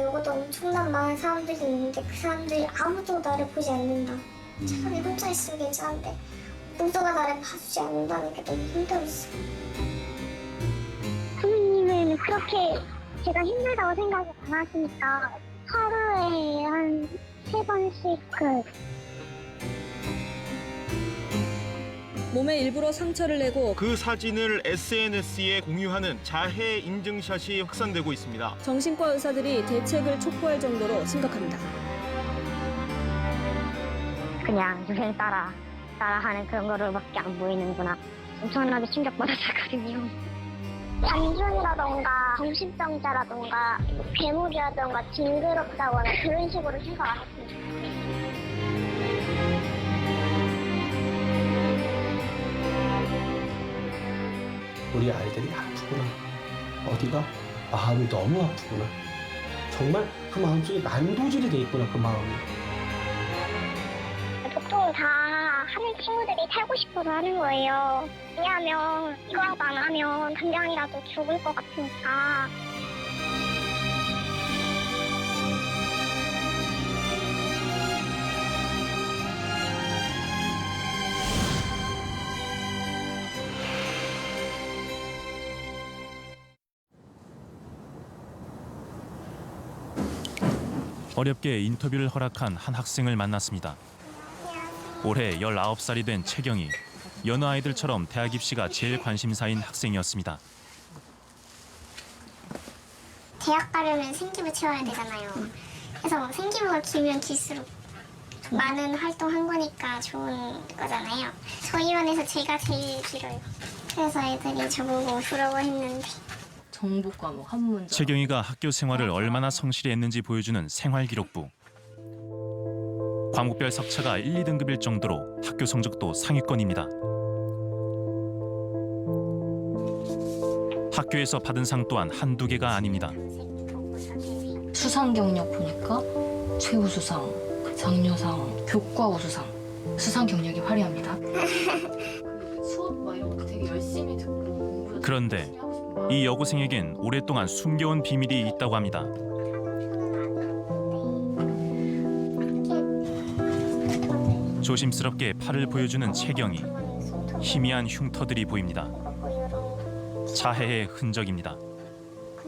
놀고도 엄청난 많은 사람들이 있는데 그 사람들이 아무도 나를 보지 않는다. 차라리 혼자 있으면 괜찮은데 누가 나를 봐주지 않는다는 게 너무 힘들었어. 부모님은 그렇게 제가 힘들다고 생각을 안 하시니까 하루에 한 3번씩 몸에 일부러 상처를 내고 그 사진을 SNS에 공유하는 자해 인증샷이 확산되고 있습니다. 정신과 의사들이 대책을 촉구할 정도로 심각합니다. 그냥 유행 따라하는 그런 거로밖에 안 보이는구나. 엄청나게 충격받았었거든요. 단순이라던가 정신병자라던가 괴물이라던가 징그럽다거나 그런 식으로 생각 안 했습니다. 우리 아이들이 아프구나. 어디가? 마음이 너무 아프구나. 정말 그 마음속에 난도질이 돼 있구나, 그 마음이. 보통 다 하는 친구들이 살고 싶어서 하는 거예요. 왜냐하면 이거라도 안 하면 당장이라도 죽을 것 같으니까. 어렵게 인터뷰를 허락한 한 학생을 만났습니다. 올해 19살이 된 채경이 여느 아이들처럼 대학 입시가 제일 관심사인 학생이었습니다. 대학 가려면 생기부 채워야 되잖아요. 그래서 생기부가 길면 길수록 많은 활동한 거니까 좋은 거잖아요. 저희 반에서 제가 제일 길어요. 그래서 애들이 저보고 부러워했는데. 정보 과목 한 문제. 채경이가 학교 생활을 얼마나 성실히 했는지 보여주는 생활기록부. 과목별 석차가 1, 2등급일 정도로 학교 성적도 상위권입니다. 학교에서 받은 상 또한 한두 개가 아닙니다. 수상 경력 보니까 최우수상, 장려상, 교과 우수상. 수상 경력이 화려합니다. 수업 막 이런 거 되게 열심히 듣고 공부를 그런데 이 여고생에겐 오랫동안 숨겨온 비밀이 있다고 합니다. 조심스럽게 팔을 보여주는 채경이. 희미한 흉터들이 보입니다. 자해의 흔적입니다.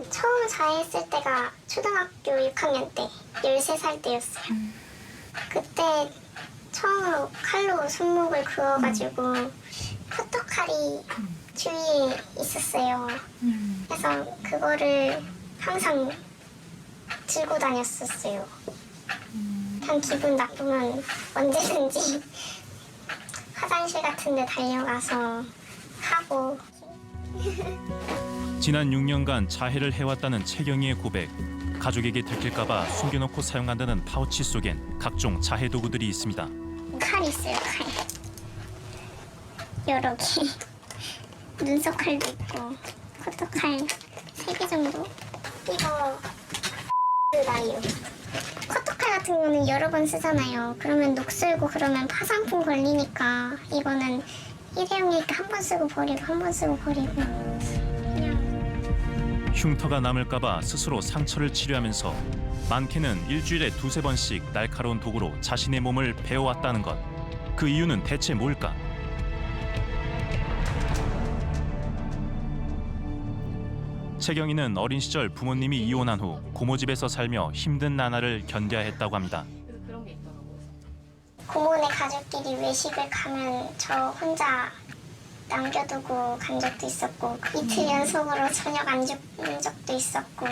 처음 자해했을 때가 초등학교 6학년 때 13살 때였어요. 그때 처음으로 칼로 손목을 그어가지고 포토칼이 주위에 있었어요. 그래서 그거를 항상 들고 다녔었어요. 참 기분 나쁘면 언제든지 화장실 같은 데 달려가서 하고. 지난 6년간 자해를 해왔다는 채경이의 고백. 가족에게 들킬까 봐 숨겨놓고 사용한다는 파우치 속엔 각종 자해 도구들이 있습니다. 칼 있어요, 칼. 여러 개. 눈썹 칼도 있고, 커터칼 3개 정도? 이거 나요. 커터칼 같은 거는 여러 번 쓰잖아요. 그러면 녹슬고 그러면 파상풍 걸리니까 이거는 일회용이니까 한 번 쓰고 버리고 한 번 쓰고 버리고. 흉터가 남을까 봐 스스로 상처를 치료하면서 많게는 일주일에 2~3번씩 날카로운 도구로 자신의 몸을 베어왔다는 것. 그 이유는 대체 뭘까? 채경이는 어린 시절 부모님이 이혼한 후 고모집에서 살며 힘든 나날을 견뎌야 했다고 합니다. 고모네 가족끼리 외식을 가면 저 혼자 남겨두고 간 적도 있었고 이틀 연속으로 저녁 안 죽는 적도 있었고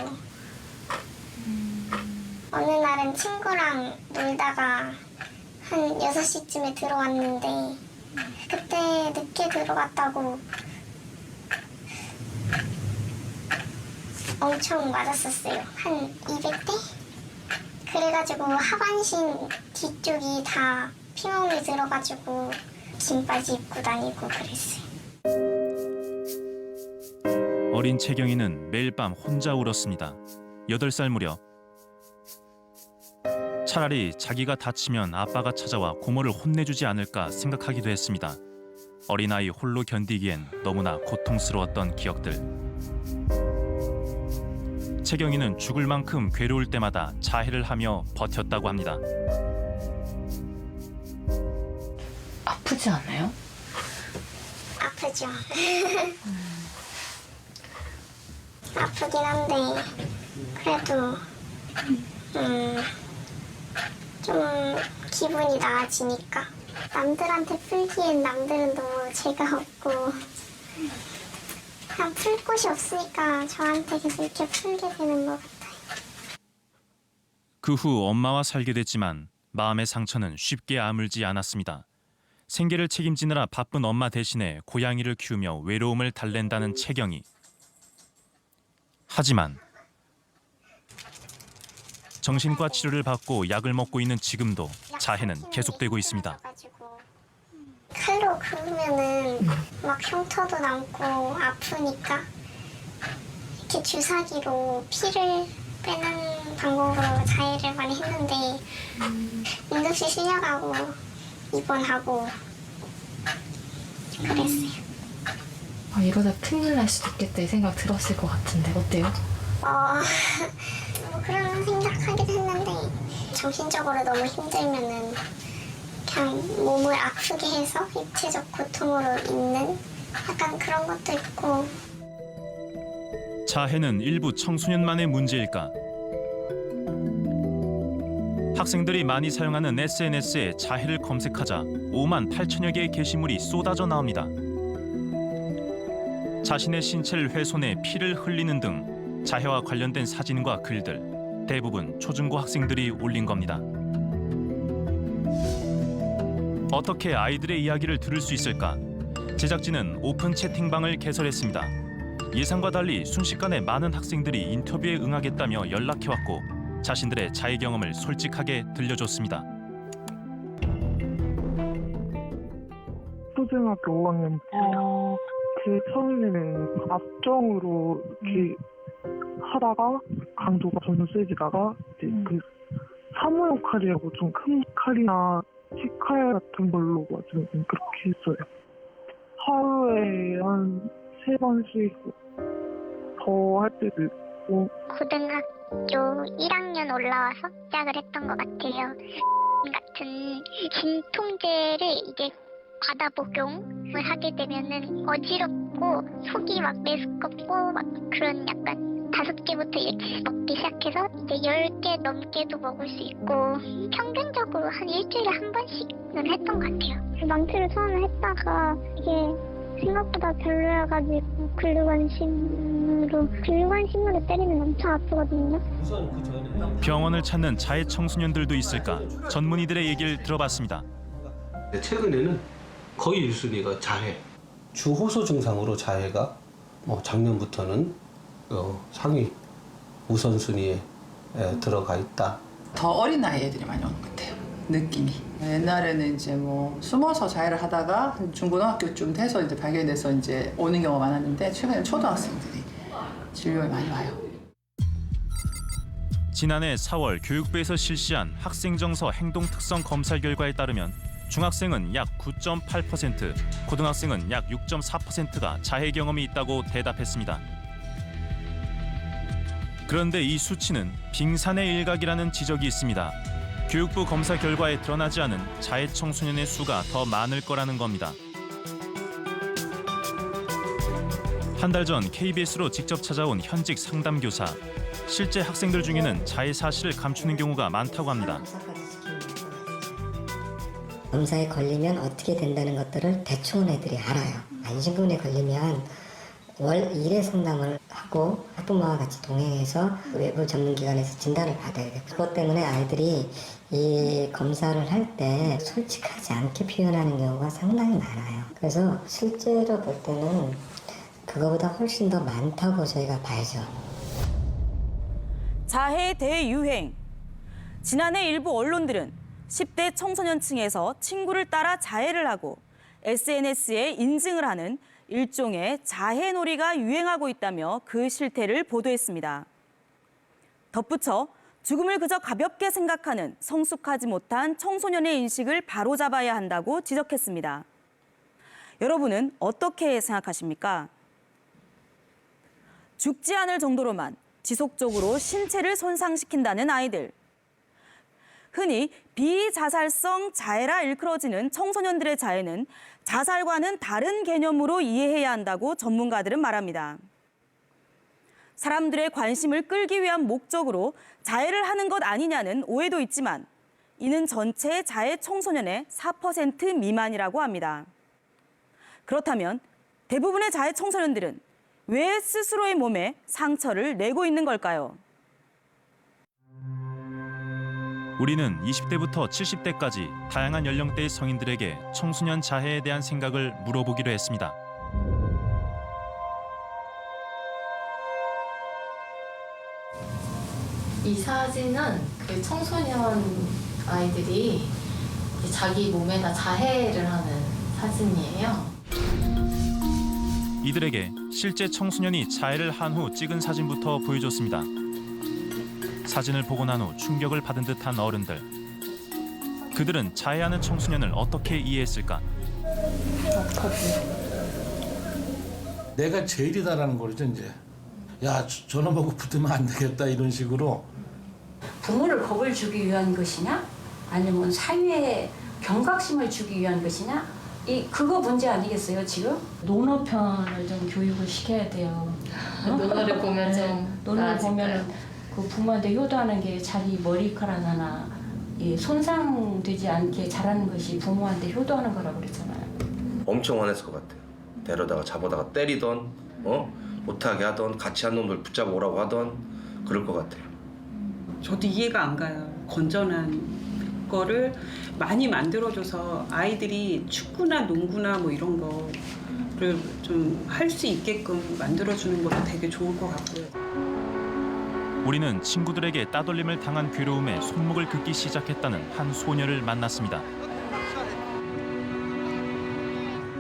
어느 날은 친구랑 놀다가 한 6시쯤에 들어왔는데 그때 늦게 들어갔다고 엄청 맞았었어요. 한 200대? 그래가지고 하반신 뒤쪽이 다 피멍이 들어가지고 긴 바지 입고 다니고 그랬어요. 어린 채경이는 매일 밤 혼자 울었습니다. 8살 무렵. 차라리 자기가 다치면 아빠가 찾아와 고모를 혼내주지 않을까 생각하기도 했습니다. 어린아이 홀로 견디기엔 너무나 고통스러웠던 기억들. 채경이는 죽을 만큼 괴로울 때마다 자해를 하며 버텼다고 합니다. 아프지 않아요? 아프죠. 아프긴 한데 그래도 좀 기분이 나아지니까. 남들한테 풀기엔 남들은 너무 죄가 없고 그냥 풀 곳이 없으니까 저한테 계속 이렇게 풀게 되는 것 같아요. 그 후 엄마와 살게 됐지만 마음의 상처는 쉽게 아물지 않았습니다. 생계를 책임지느라 바쁜 엄마 대신에 고양이를 키우며 외로움을 달랜다는 채경이. 하지만 정신과 치료를 받고 약을 먹고 있는 지금도 자해는 계속되고 있습니다. 칼로 그으면은 막 흉터도 남고 아프니까 이렇게 주사기로 피를 빼는 방법으로 자해를 많이 했는데 응급실 실려가고 입원하고 그랬어요. 이러다 큰일 날 수도 있겠다 이 생각 들었을 것 같은데 어때요? 뭐 그런 생각하기도 했는데 정신적으로 너무 힘들면은 그냥 몸을 아프게 해서 육체적 고통으로 있는 약간 그런 것도 있고. 자해는 일부 청소년만의 문제일까? 학생들이 많이 사용하는 SNS에 자해를 검색하자 5만 8천여 개의 게시물이 쏟아져 나옵니다. 자신의 신체를 훼손해 피를 흘리는 등 자해와 관련된 사진과 글들, 대부분 초중고 학생들이 올린 겁니다. 어떻게 아이들의 이야기를 들을 수 있을까? 제작진은 오픈 채팅방을 개설했습니다. 예상과 달리 순식간에 많은 학생들이 인터뷰에 응하겠다며 연락해왔고 자신들의 자해 경험을 솔직하게 들려줬습니다. 초등학교 5학년 제 처음에는 압정으로 이렇게 하다가 강도가 점점 세지다가 이제 그 사무용 칼이라고 좀 큰 칼이나 치칼 같은 걸로 좀 그렇게 했어요. 하루에 한 3번씩 더 할 때도 있고. 고등학교 1학년 올라와서 시작을 했던 것 같아요. 같은 진통제를 이제 과다 복용을 하게 되면은 어지럽고 속이 막 메스껍고 막 그런 약간 5개부터 이렇게 먹기 시작해서 이제 10개 넘게도 먹을 수 있고 평균적으로 한 일주일에 한 번씩은 했던 것 같아요. 망치를 처음에 했다가 이게 생각보다 별로여가지고 근류관심으로 때리면 엄청 아프거든요. 병원을 찾는 자해 청소년들도 있을까? 전문의들의 얘기를 들어봤습니다. 최근에는 거의 1순위가 자해. 주호소 증상으로 자해가 작년부터는 상위 우선순위에 들어가 있다. 더 어린 나이 애들이 많이 오는 것 같아요. 느낌이. 옛날에는 이제 뭐 숨어서 자해를 하다가 중고등학교쯤 돼서 이제 발견돼서 이제 오는 경우가 많았는데 최근에 초등학생들이 진료에 많이 와요. 지난해 4월 교육부에서 실시한 학생정서 행동특성 검사 결과에 따르면 중학생은 약 9.8%, 고등학생은 약 6.4%가 자해 경험이 있다고 대답했습니다. 그런데 이 수치는 빙산의 일각이라는 지적이 있습니다. 교육부 검사 결과에 드러나지 않은 자해 청소년의 수가 더 많을 거라는 겁니다. 한 달 전 KBS로 직접 찾아온 현직 상담교사. 실제 학생들 중에는 자해 사실을 감추는 경우가 많다고 합니다. 검사에 걸리면 어떻게 된다는 것들을 대충은 애들이 알아요. 안심근에 걸리면 월 1회 상담을 하고 학부모와 같이 동행해서 외부 전문기관에서 진단을 받아야 돼요. 그것 때문에 아이들이 이 검사를 할 때 솔직하지 않게 표현하는 경우가 상당히 많아요. 그래서 실제로 볼 때는 그거보다 훨씬 더 많다고 저희가 봐야죠. 자해 대유행. 지난해 일부 언론들은 10대 청소년층에서 친구를 따라 자해를 하고 SNS에 인증을 하는 일종의 자해놀이가 유행하고 있다며 그 실태를 보도했습니다. 덧붙여 죽음을 그저 가볍게 생각하는 성숙하지 못한 청소년의 인식을 바로잡아야 한다고 지적했습니다. 여러분은 어떻게 생각하십니까? 죽지 않을 정도로만 지속적으로 신체를 손상시킨다는 아이들. 흔히 비자살성 자해라 일컬어지는 청소년들의 자해는 자살과는 다른 개념으로 이해해야 한다고 전문가들은 말합니다. 사람들의 관심을 끌기 위한 목적으로 자해를 하는 것 아니냐는 오해도 있지만 이는 전체 자해 청소년의 4% 미만이라고 합니다. 그렇다면 대부분의 자해 청소년들은 왜 스스로의 몸에 상처를 내고 있는 걸까요? 우리는 20대부터 70대까지 다양한 연령대의 성인들에게 청소년 자해에 대한 생각을 물어보기로 했습니다. 이 사진은 그 청소년 아이들이 이제 자기 몸에다 자해를 하는 사진이에요. 이들에게 실제 청소년이 자해를 한 후 찍은 사진부터 보여줬습니다. 사진을 보고 난 후 충격을 받은 듯한 어른들. 그들은 자해하는 청소년을 어떻게 이해했을까? 내가 제일이다라는 거죠 이제. 야 저놈 보고 붙으면 안 되겠다 이런 식으로. 부모를 겁을 주기 위한 것이냐? 아니면 사회에 경각심을 주기 위한 것이냐? 그거 문제 아니겠어요 지금? 논어편을 좀 교육을 시켜야 돼요. 논어를 보면 좀 논어를 보면 그 부모한테 효도하는 게 자기 머리카락 하나 손상되지 않게 잘하는 것이 부모한테 효도하는 거라고 그랬잖아요. 엄청 화냈을 것 같아요. 데려다가 잡아다가 때리던, 못하게 하던, 같이 한 놈들 붙잡아 오라고 하던 그럴 것 같아요. 저도 이해가 안 가요. 건전한 거를 많이 만들어줘서 아이들이 축구나 농구나 뭐 이런 거를 좀 할 수 있게끔 만들어주는 것도 되게 좋을 것 같고요. 우리는 친구들에게 따돌림을 당한 괴로움에 손목을 긋기 시작했다는 한 소녀를 만났습니다.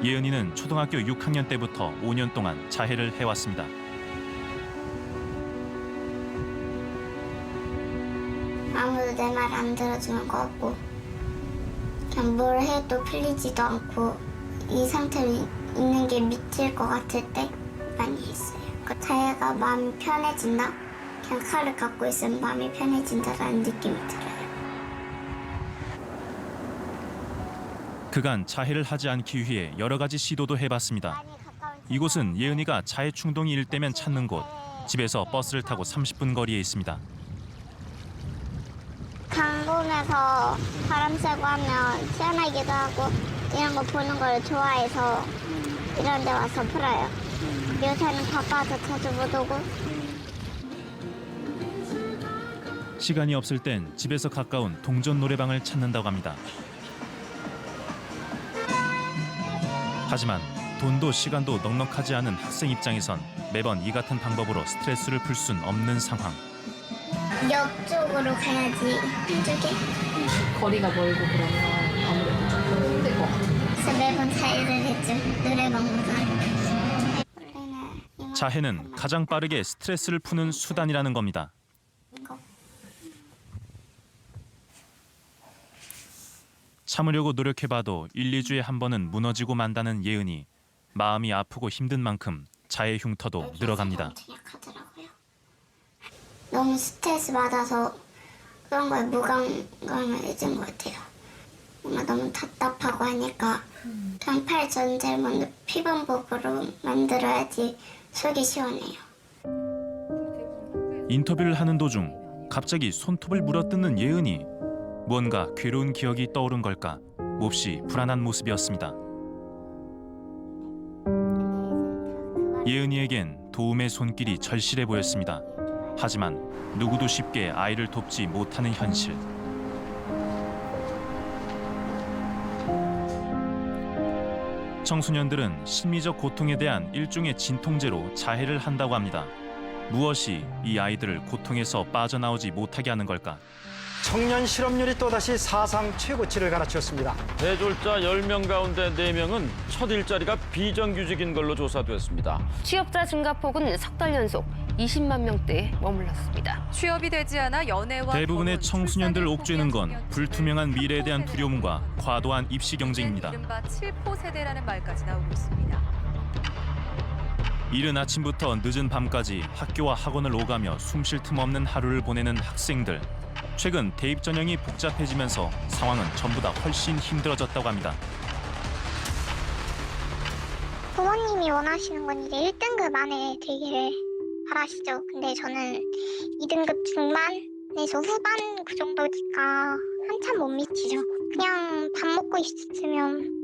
예은이는 초등학교 6학년 때부터 5년 동안 자해를 해왔습니다. 아무도 내 말 안 들어주는 것 같고 그냥 뭘 해도 풀리지도 않고 이 상태로 있는 게 미칠 것 같을 때 많이 했어요. 그 자해가 마음이 편해진다? 그냥 칼을 갖고 있으면 마음이 편해진다라는 느낌이 들어요. 그간 자해를 하지 않기 위해 여러 가지 시도도 해봤습니다. 이곳은 예은이가 자해 충동이 일 때면 찾는 곳. 집에서 버스를 타고 30분 거리에 있습니다. 강 보면서 바람 쐬고 하면 시원하기도 하고 이런 거 보는 걸 좋아해서 이런 데 와서 풀어요. 요새는 바빠서 자주 못 오고. 시간이 없을 땐 집에서 가까운 동전 노래방을 찾는다고 합니다. 하지만 돈도 시간도 넉넉하지 않은 학생 입장에선 매번 이 같은 방법으로 스트레스를 풀 순 없는 상황. 옆쪽으로 가야지. 이쪽에. 거리가 멀고 그러면 아무래도 조금 힘들 것 같아요. 그래서 매번 자해를 했죠. 노래방보다. 자해는 가장 빠르게 스트레스를 푸는 수단이라는 겁니다. 참으려고 노력해봐도 1, 2주에 한 번은 무너지고 만다는 예은이. 마음이 아프고 힘든 만큼 자해 흉터도 늘어갑니다. 너무 스트레스 받아서 그런 거에 무감각해진 것 같아요. 뭔가 너무 답답하고 하니까 그냥 팔 전체를 먼저 피범벅으로 만들어야지 속이 시원해요. 인터뷰를 하는 도중 갑자기 손톱을 물어뜯는 예은이. 무언가 괴로운 기억이 떠오른 걸까 몹시 불안한 모습이었습니다. 예은이에겐 도움의 손길이 절실해 보였습니다. 하지만 누구도 쉽게 아이를 돕지 못하는 현실. 청소년들은 심리적 고통에 대한 일종의 진통제로 자해를 한다고 합니다. 무엇이 이 아이들을 고통에서 빠져나오지 못하게 하는 걸까? 청년 실업률이 또다시 사상 최고치를 갈아치웠습니다. 대졸자 10명 가운데 4명은 첫 일자리가 비정규직인 걸로 조사됐습니다. 취업자 증가폭은 석 달 연속 20만 명대에 머물렀습니다. 취업이 되지 않아 연애와 대부분의 청소년들을 옥죄는 건 불투명한 미래에 대한 두려움과 과도한 입시 경쟁입니다. 이른바 7포 세대라는 말까지 나오고 있습니다. 이른 아침부터 늦은 밤까지 학교와 학원을 오가며 숨 쉴 틈 없는 하루를 보내는 학생들. 최근 대입 전형이 복잡해지면서 상황은 전보다 훨씬 힘들어졌다고 합니다. 부모님이 원하시는 건 이제 1등급 안에 들기를 바라시죠. 근데 저는 2등급 중반에서 후반 그 정도니까 한참 못 미치죠. 그냥 밥 먹고 있으면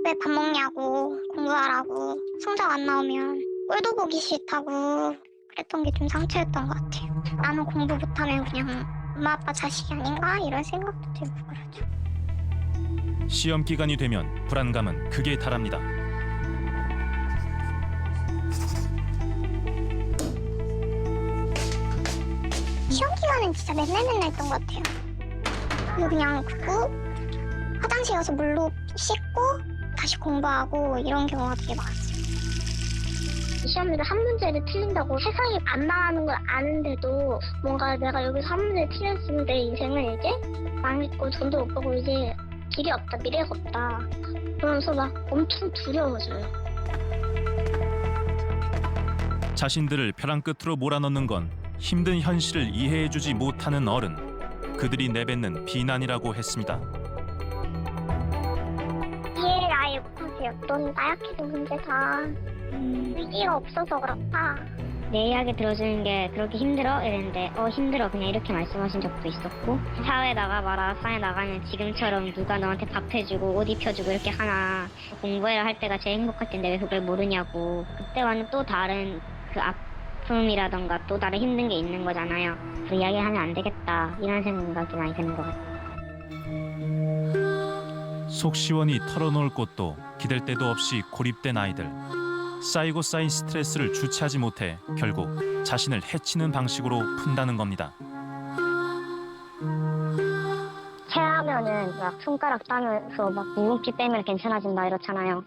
왜 밥 먹냐고, 공부하라고, 성적 안 나오면 꼴도 보기 싫다고 그랬던 게 좀 상처였던 것 같아요. 나는 공부 못하면 그냥 엄마 아빠 자식이 아닌가 이런 생각도 들고 그러죠. 시험 기간이 되면 불안감은 극에 달합니다. 시험 기간은 진짜 맨날 했던 것 같아요. 그리고 그냥 굽고 화장실 가서 물로 씻고 다시 공부하고 이런 경우가 되게 많았어요. 시험에서 한 문제를 틀린다고 세상이 반망하는 걸 아는데도 뭔가 내가 여기서 한 문제 틀렸으면 내 인생은 이제 망했고 돈도 못 벌고 이제 길이 없다, 미래가 없다. 그러면서 막 엄청 두려워져요. 자신들을 벼랑 끝으로 몰아넣는 건 힘든 현실을 이해해주지 못하는 어른. 그들이 내뱉는 비난이라고 했습니다. 이해를 아예 못하세요. 넌 나약해서 문제다. 위기가 없어서 그렇다. 내 이야기 들어주는 게 그렇게 힘들어? 이랬는데 힘들어 그냥 이렇게 말씀하신 적도 있었고 사회 나가봐라. 사회 나가면 지금처럼 누가 너한테 밥 해주고 옷 입혀주고 이렇게 하나. 공부해라 할 때가 제일 행복할 텐데 왜 그걸 모르냐고. 그때와는 또 다른 그 아픔이라던가 또 다른 힘든 게 있는 거잖아요. 그 이야기하면 안 되겠다 이런 생각이 많이 드는 것 같아요. 속 시원히 털어놓을 곳도 기댈 데도 없이 고립된 아이들. 쌓이고 쌓인 스트레스를 주체하지 못해 결국 자신을 해치는 방식으로 푼다는 겁니다. 체하면은 막 손가락 따면서 막 묵은피 빼면 괜찮아진다 이렇잖아요.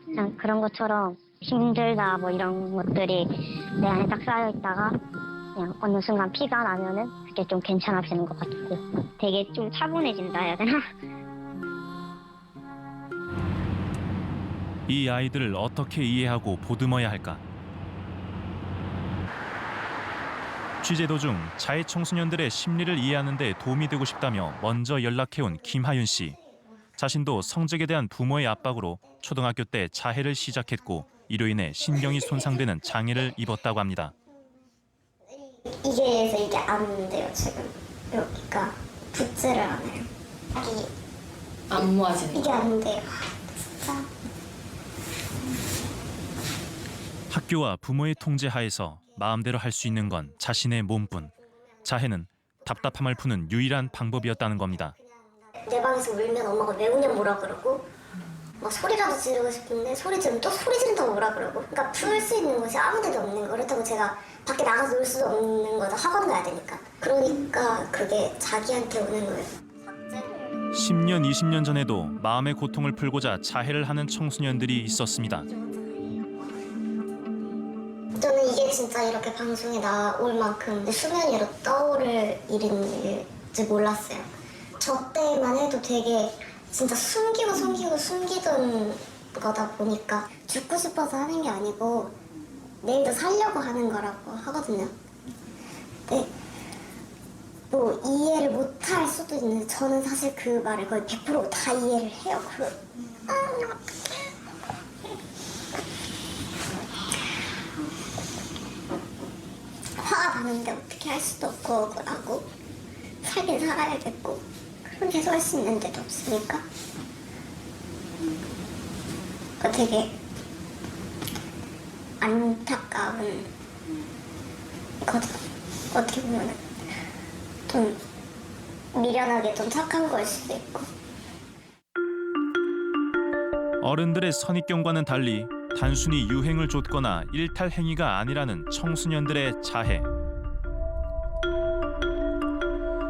그냥 그런 것처럼 힘들다 뭐 이런 것들이 내 안에 딱 쌓여 있다가 그냥 어느 순간 피가 나면은 그게 좀 괜찮아지는 것 같고 되게 좀 차분해진다 해야 되나? 이 아이들을 어떻게 이해하고 보듬어야 할까? 취재 도중 자해 청소년들의 심리를 이해하는 데 도움이 되고 싶다며 먼저 연락해온 김하윤 씨. 자신도 성적에 대한 부모의 압박으로 초등학교 때 자해를 시작했고 이로 인해 신경이 손상되는 장애를 입었다고 합니다. 이게 안 돼요 지금. 여기가 붓지를 않아요. 안 모아지는 이게 안 돼요. 진짜. 학교와 부모의 통제 하에서 마음대로 할 수 있는 건 자신의 몸뿐. 자해는 답답함을 푸는 유일한 방법이었다는 겁니다. 내 방에서 울면 엄마가 왜 우냐 뭐라 그러고 막 소리라도 지르고 싶은데 소리 지르면 또 소리 지른다고 뭐라 그러고. 그러니까 풀 수 있는 곳이 아무 데도 없는 거. 그렇다고 제가 밖에 나가서 놀 수도 없는 거다. 학원 가야 되니까. 그러니까 그게 자기한테 오는 거예요. 10년, 20년 전에도 마음의 고통을 풀고자 자해를 하는 청소년들이 있었습니다. 저는 이게 진짜 이렇게 방송에 나올 만큼 내 수면 위로 떠오를 일인지 몰랐어요. 저 때만 해도 되게 진짜 숨기던 거다 보니까 죽고 싶어서 하는 게 아니고 내일도 살려고 하는 거라고 하거든요. 근데 뭐 이해를 못할 수도 있는데 저는 사실 그 말을 거의 100% 다 이해를 해요. 화가 나는데 어떻게 할 수도 없고 억울하고 살긴 살아야겠고 그런 계속 할 수 있는 데도 없으니까 되게 안타까운 거죠. 어떻게 보면 좀 미련하게 좀 착한 걸 수도 있고. 어른들의 선입견과는 달리 단순히 유행을 좇거나 일탈 행위가 아니라는 청소년들의 자해.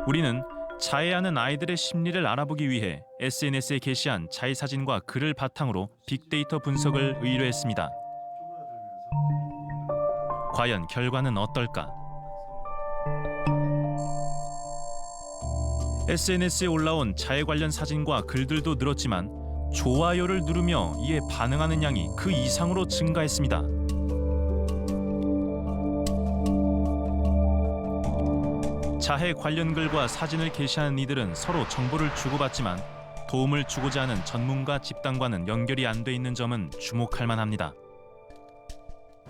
우리는 자해하는 아이들의 심리를 알아보기 위해 SNS에 게시한 자해 사진과 글을 바탕으로 빅데이터 분석을 의뢰했습니다. 과연 결과는 어떨까? SNS에 올라온 자해 관련 사진과 글들도 늘었지만 좋아요를 누르며 이에 반응하는 양이 그 이상으로 증가했습니다. 자해 관련 글과 사진을 게시하는 이들은 서로 정보를 주고받지만 도움을 주고자 하는 전문가 집단과는 연결이 안 돼 있는 점은 주목할 만합니다.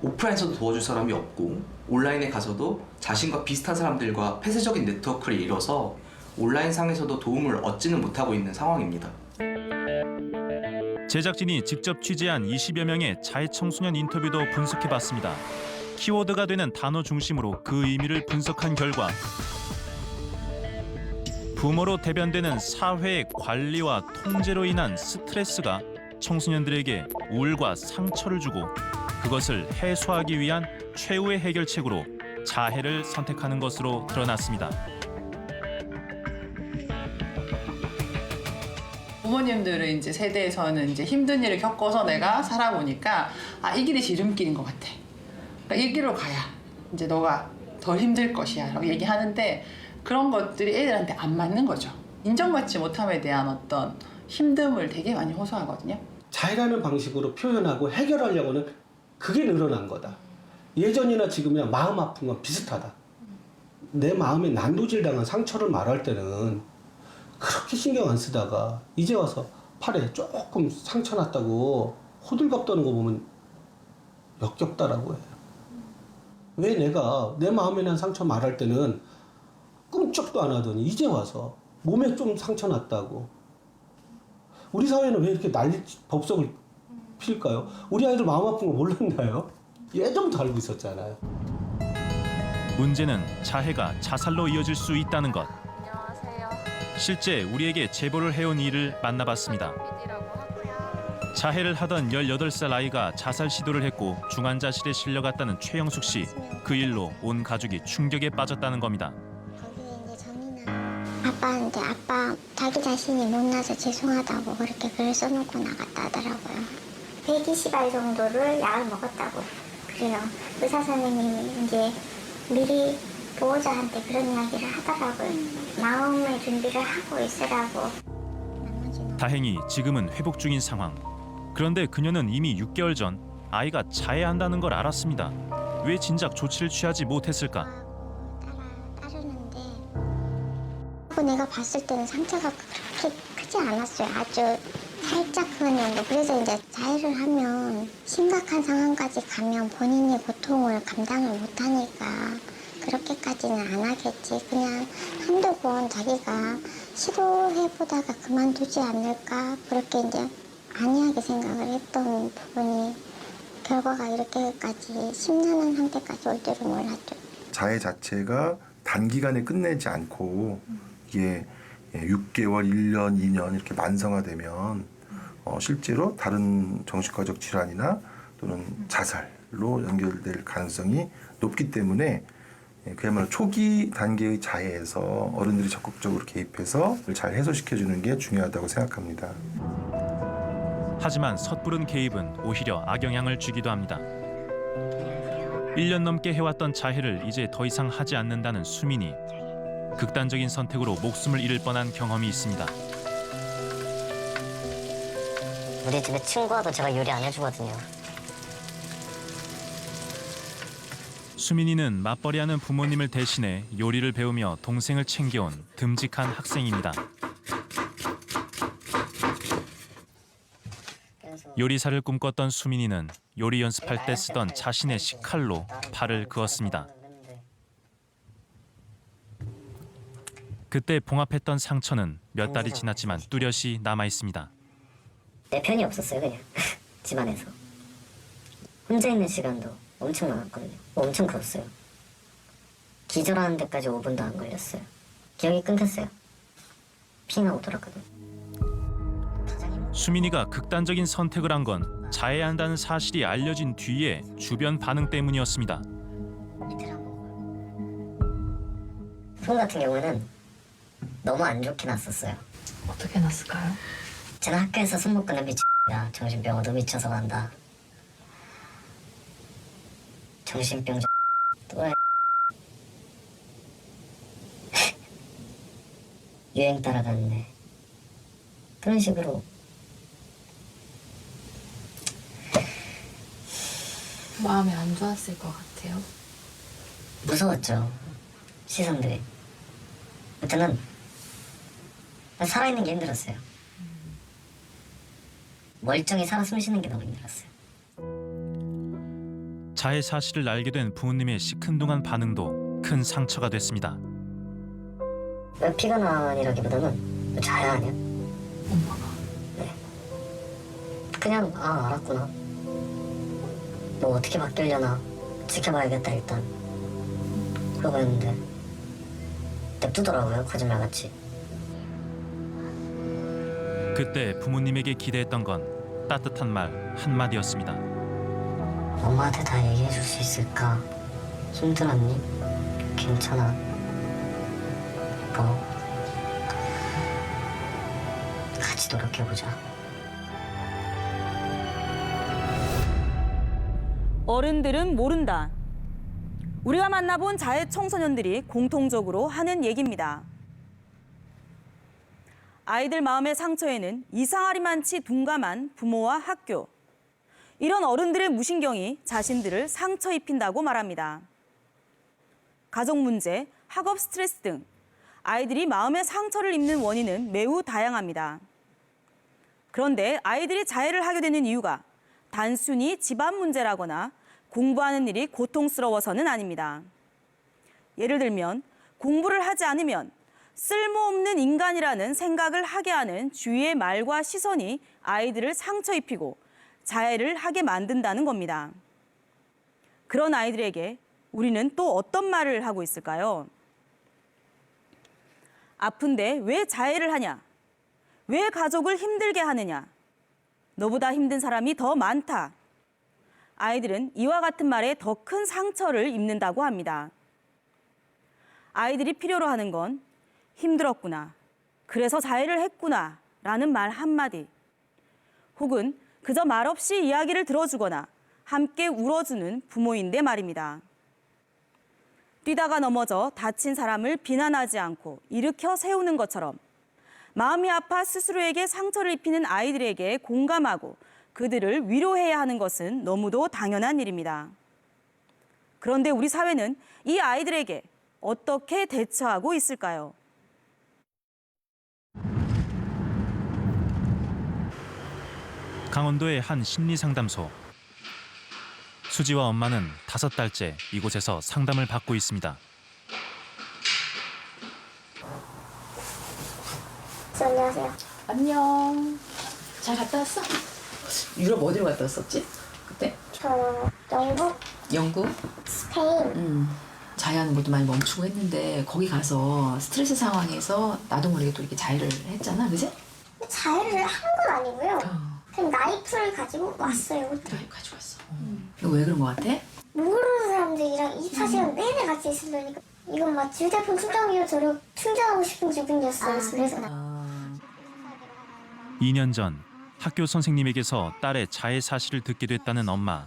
오프라인에서도 도와줄 사람이 없고 온라인에 가서도 자신과 비슷한 사람들과 폐쇄적인 네트워크를 이뤄서 온라인상에서도 도움을 얻지는 못하고 있는 상황입니다. 제작진이 직접 취재한 20여 명의 자해 청소년 인터뷰도 분석해봤습니다. 키워드가 되는 단어 중심으로 그 의미를 분석한 결과 부모로 대변되는 사회의 관리와 통제로 인한 스트레스가 청소년들에게 우울과 상처를 주고 그것을 해소하기 위한 최후의 해결책으로 자해를 선택하는 것으로 드러났습니다. 부모님들의 이제 세대에서는 이제 힘든 일을 겪어서 내가 살아보니까 이 길이 지름길인 것 같아. 그러니까 이 길로 가야 이제 너가 덜 힘들 것이야 라고 얘기하는데 그런 것들이 애들한테 안 맞는 거죠. 인정받지 못함에 대한 어떤 힘듦을 되게 많이 호소하거든요. 자해라는 방식으로 표현하고 해결하려고는 그게 늘어난 거다. 예전이나 지금이나 마음 아픈 건 비슷하다. 내 마음에 난도질 당한 상처를 말할 때는 그렇게 신경 안 쓰다가 이제 와서 팔에 조금 상처 났다고 호들갑 떠는 거 보면 역겹다라고 해요. 왜 내가 내 마음에 난 상처 말할 때는 끔찍도 안 하더니 이제 와서 몸에 좀 상처 났다고. 우리 사회는 왜 이렇게 난리 법석을 필까요? 우리 아이들 마음 아픈 거 몰랐나요? 예전부터 알고 있었잖아요. 문제는 자해가 자살로 이어질 수 있다는 것. 실제 우리에게 제보를 해온 이를 만나봤습니다. 자해를 하던 18살 아이가 자살 시도를 했고 중환자실에 실려갔다는 최영숙 씨. 그 일로 온 가족이 충격에 빠졌다는 겁니다. 아빠한테 아빠 자기 자신이 못나서 죄송하다고 그렇게 글을 써놓고 나갔다 하더라고요. 120알 정도를 약을 먹었다고 그래요. 의사 선생님이 이제 미리 보호자한테 그런 이야기를 하더라고요. 마음의 준비를 하고 있으라고. 다행히 지금은 회복 중인 상황. 그런데 그녀는 이미 6개월 전 아이가 자해한다는 걸 알았습니다. 왜 진작 조치를 취하지 못했을까? 내가 봤을 때는 상처가 그렇게 크지 않았어요. 아주 살짝 그런 정도. 그래서 이제 자해를 하면 심각한 상황까지 가면 본인이 고통을 감당을 못하니까 그렇게까지는 안 하겠지. 그냥 한두 번 자기가 시도해보다가 그만두지 않을까. 그렇게 이제 안이하게 생각을 했던 부분이 결과가 이렇게까지 심란한 상태까지 올 줄은 몰랐죠. 자해 자체가 단기간에 끝내지 않고 이게 6개월, 1년, 2년 이렇게 만성화되면 실제로 다른 정신과적 질환이나 또는 자살로 연결될 가능성이 높기 때문에 그야말로 초기 단계의 자해에서 어른들이 적극적으로 개입해서 잘 해소시켜주는 게 중요하다고 생각합니다. 하지만 섣부른 개입은 오히려 악영향을 주기도 합니다. 1년 넘게 해왔던 자해를 이제 더 이상 하지 않는다는 수민이 극단적인 선택으로 목숨을 잃을 뻔한 경험이 있습니다. 우리 집에 친구 와도 제가 요리 안 해주거든요. 수민이는 맞벌이하는 부모님을 대신해 요리를 배우며 동생을 챙겨온 듬직한 학생입니다. 요리사를 꿈꿨던 수민이는 요리 연습할 때 쓰던 자신의 식칼로 팔을 그었습니다. 그때 봉합했던 상처는 몇 달이 지났지만 뚜렷이 남아 있습니다. 내 편이 없었어요, 그냥. 집안에서. 혼자 있는 시간도 엄청 많았거든요. 엄청 컸어요. 기절하는 데까지 5분도 안 걸렸어요. 기억이 끊겼어요. 피 나고 돌았거든요. 수민이가 극단적인 선택을 한 건 자해한다는 사실이 알려진 뒤에 주변 반응 때문이었습니다. 손 같은 경우는 너무 안 좋게 났었어요. 어떻게 났을까요? 저는 학교에서 술 먹고는 미친다. 정신병원도 미쳐서 간다. 정신병 또라이 유행 따라갔네. 그런 식으로 마음이 안 좋았을 것 같아요. 무서웠죠. 시선들이. 저는 살아있는 게 힘들었어요. 멀쩡히 살아 숨 쉬는 게 너무 힘들었어요. 자해 사실을 알게 된 부모님의 시큰둥한 반응도 큰 상처가 됐습니다. 피가 나니라기보다는 너 자야 하냐? 엄마가? 네. 그냥 알았구나. 뭐 어떻게 바뀌려나 지켜봐야겠다 일단. 그러고 했는데 냅두더라고요, 거짓말같이. 그때 부모님에게 기대했던 건 따뜻한 말 한마디였습니다. 엄마한테 다 얘기해줄 수 있을까? 힘들었니? 괜찮아. 같이 노력해보자. 어른들은 모른다. 우리가 만나본 자해 청소년들이 공통적으로 하는 얘기입니다. 아이들 마음의 상처에는 이상하리만치 둔감한 부모와 학교. 이런 어른들의 무신경이 자신들을 상처 입힌다고 말합니다. 가족 문제, 학업 스트레스 등 아이들이 마음의 상처를 입는 원인은 매우 다양합니다. 그런데 아이들이 자해를 하게 되는 이유가 단순히 집안 문제라거나 공부하는 일이 고통스러워서는 아닙니다. 예를 들면 공부를 하지 않으면 쓸모없는 인간이라는 생각을 하게 하는 주위의 말과 시선이 아이들을 상처 입히고 자해를 하게 만든다는 겁니다. 그런 아이들에게 우리는 또 어떤 말을 하고 있을까요? 아픈데 왜 자해를 하냐? 왜 가족을 힘들게 하느냐? 너보다 힘든 사람이 더 많다. 아이들은 이와 같은 말에 더 큰 상처를 입는다고 합니다. 아이들이 필요로 하는 건 힘들었구나, 그래서 자해를 했구나 라는 말 한마디, 혹은 그저 말없이 이야기를 들어주거나 함께 울어주는 부모인데 말입니다. 뛰다가 넘어져 다친 사람을 비난하지 않고 일으켜 세우는 것처럼 마음이 아파 스스로에게 상처를 입히는 아이들에게 공감하고 그들을 위로해야 하는 것은 너무도 당연한 일입니다. 그런데 우리 사회는 이 아이들에게 어떻게 대처하고 있을까요? 강원도의 한 심리상담소. 수지와 엄마는 5달째 이곳에서 상담을 받고 있습니다. 안녕하세요. 안녕. 잘 갔다 왔어? 유럽 어디로 갔다 왔었지? 그때? 저 영국? 스페인. 자해하는 것도 많이 멈추고 했는데 거기 가서 스트레스 상황에서 나도 모르게 또 이렇게 자해를 했잖아, 그지? 자해를 한 건 아니고요. 그냥 나이프를 가지고 왔어요. 나이프 가지고 왔어. 너 왜 그런 거 같아? 모르는 사람들이랑 24시간 내내 같이 있으려니까 이건 막 휴대폰 충전기로 저를 충전하고 싶은 기분이었어요. 그래서 2년 전 학교 선생님에게서 딸의 자해 사실을 듣게 됐다는 엄마.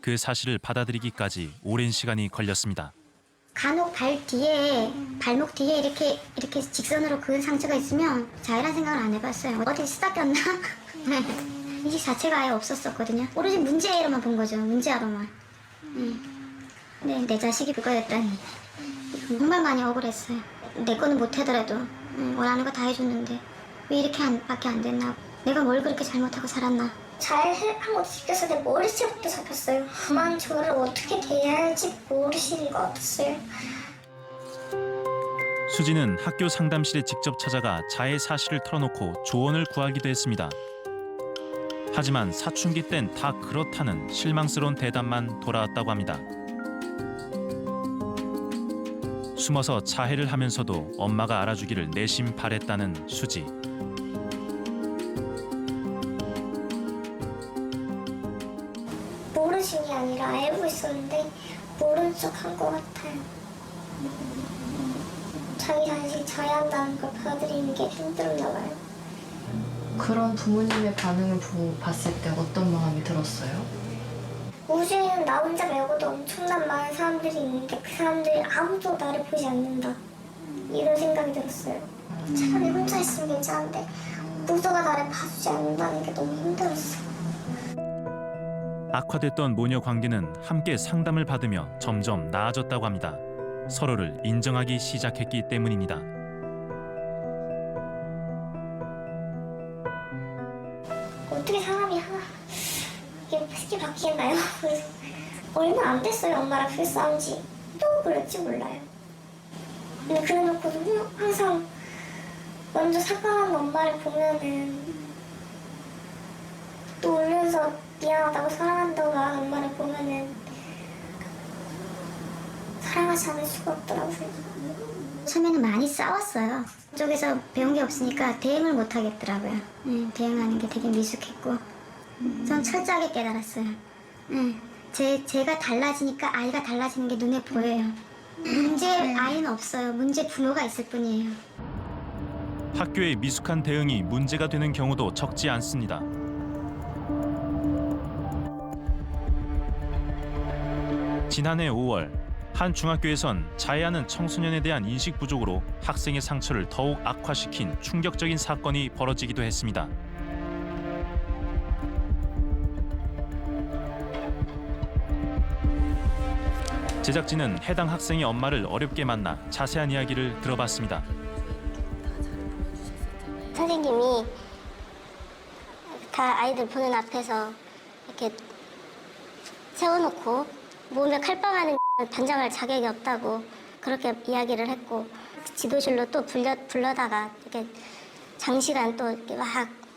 그 사실을 받아들이기까지 오랜 시간이 걸렸습니다. 간혹 발목 뒤에 이렇게 직선으로 그은 상처가 있으면 자해란 생각을 안 해봤어요. 어디 쓰다꼈나? 인식 자체가 아예 없었었거든요. 오로지 문제로만 본 거죠. 문제아로만. 근데 내 자식이 그거였다니. 정말 많이 억울했어요. 내 거는 못하더라도 원하는 거 다 해줬는데 왜 이렇게 밖에 안 됐나. 내가 뭘 그렇게 잘못하고 살았나. 잘한 것도 느껴서 내 머리채부터 잡혔어요. 엄마는 저를 어떻게 대해야 할지 모르시는 것 같았어요. 수지는 학교 상담실에 직접 찾아가 자해 사실을 털어놓고 조언을 구하기도 했습니다. 하지만 사춘기 땐 다 그렇다는 실망스러운 대답만 돌아왔다고 합니다. 숨어서 자해를 하면서도 엄마가 알아주기를 내심 바랬다는 수지. 모르신 게 아니라 알고 있었는데 모른 척 한 것 같아요. 자기 자신이 자해한다는 걸 받아들이는 게 힘들었나 봐요. 그런 부모님의 반응을 봤을 때 어떤 마음이 들었어요? 우주에는 나 혼자 말고도 엄청난 많은 사람들이 있는데 그 사람들이 아무도 나를 보지 않는다. 이런 생각이 들었어요. 차라리 혼자 있으면 괜찮은데 모두가 나를 봐주지 않는다는 게 너무 힘들었어요. 악화됐던 모녀 관계는 함께 상담을 받으며 점점 나아졌다고 합니다. 서로를 인정하기 시작했기 때문입니다. 어떻게 사람이 이게 쉽게 바뀌겠나요? 그래서 얼마 안 됐어요. 엄마랑 그렇게 싸운 지. 또 그럴지 몰라요. 근데 그래놓고도 항상 먼저 사과하는 엄마를 보면은 또 울면서 미안하다고 사랑한다고 하는 엄마를 보면은 사랑하지 않을 수가 없더라고요. 처음에는 많이 싸웠어요. 그쪽에서 배운 게 없으니까 대응을 못 하겠더라고요. 대응하는 게 되게 미숙했고 전 철저하게 깨달았어요. 제가 달라지니까 아이가 달라지는 게 눈에 보여요. 문제 아이는 없어요. 문제 부모가 있을 뿐이에요. 학교의 미숙한 대응이 문제가 되는 경우도 적지 않습니다. 지난해 5월 한 중학교에선 자해하는 청소년에 대한 인식 부족으로 학생의 상처를 더욱 악화시킨 충격적인 사건이 벌어지기도 했습니다. 제작진은 해당 학생의 엄마를 어렵게 만나 자세한 이야기를 들어봤습니다. 선생님이 다 아이들 보는 앞에서 이렇게 세워놓고 몸에 칼빵하는 단장할 자격이 없다고 그렇게 이야기를 했고 지도실로 또 불러다가 이렇게 장시간 또 이렇게 막